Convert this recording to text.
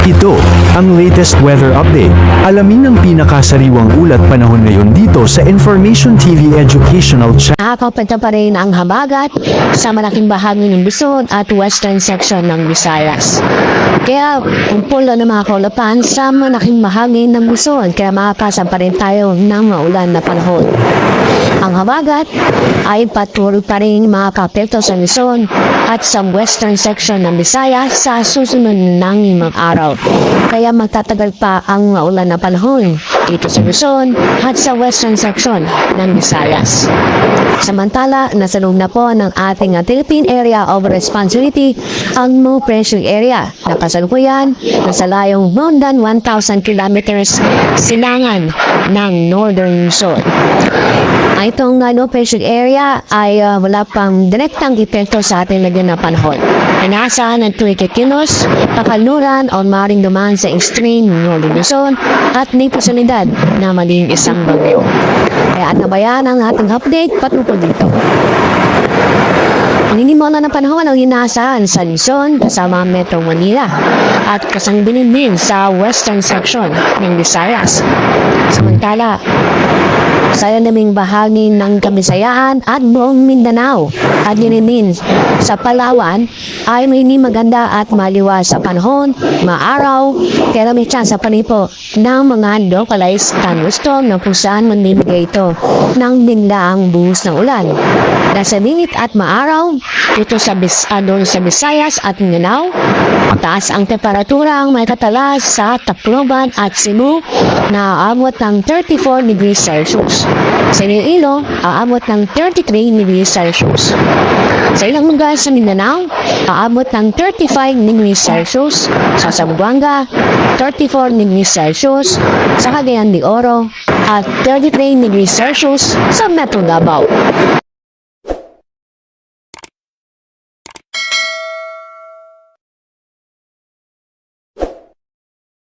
Ito, ang latest weather update. Alamin ang pinakasariwang ulat panahon ngayon dito sa Information TV Educational Channel. Nakakapagta pa rin ang habagat sa malaking bahagi ng Luzon at western section ng Visayas. Kaya pumpulo ng mga kaulapan sa malaking bahagi ng Luzon, kaya makakasan pa rin tayo ng maulan na panahon. Ang habagat ay patuloy pa rin makakapekto sa Luzon at sa western section ng Visayas sa susunod ng limang araw. Kaya magtatagal pa ang maulan na panahon dito sa Luzon at sa western section ng Visayas. Samantala, nasa loob na po ng ating Philippine Area of Responsibility ang low pressure area na kasalukuyan nasa layong more than 1,000 kilometers silangan ng Northern Luzon. Itong low pressure area ay wala pang direktang epekto sa ating lagyan na panahon. Inaasahan ng tuwing kikilos, pakaluran o maring dumaan sa extreme Northern Luzon at may posibilidad na maging isang bagyo. Kaya atabayan ang ating update patungkol dito. Naniniwala ng panahon ang inaasahan sa Luzon kasama Metro Manila at kasangbilin din sa western section ng Visayas. Samantala, sa naming bahagi ng Kabisayaan at buong Mindanao at din sa Palawan ay may maganda at maliwas sa panahon, maaraw, kaya may chance sa panipo ng mga localized thunderstorm na kung saan manibigay ito ng biglaang buhos ng ulan. Nasa limit at maaraw dito sa Visayas at Mindanao, taas ang temperatura ang may katalas sa Tacloban at Cebu na aabot ng 34 degrees Celsius. Sa Iloilo, aabot ng 33 degrees Celsius. Sa ilang lugar sa Mindanao, aabot ng 35 degrees Celsius. Sa Zamboanga, 34 degrees Celsius. Sa Cagayan de Oro, at 33 degrees Celsius sa Metro Davao.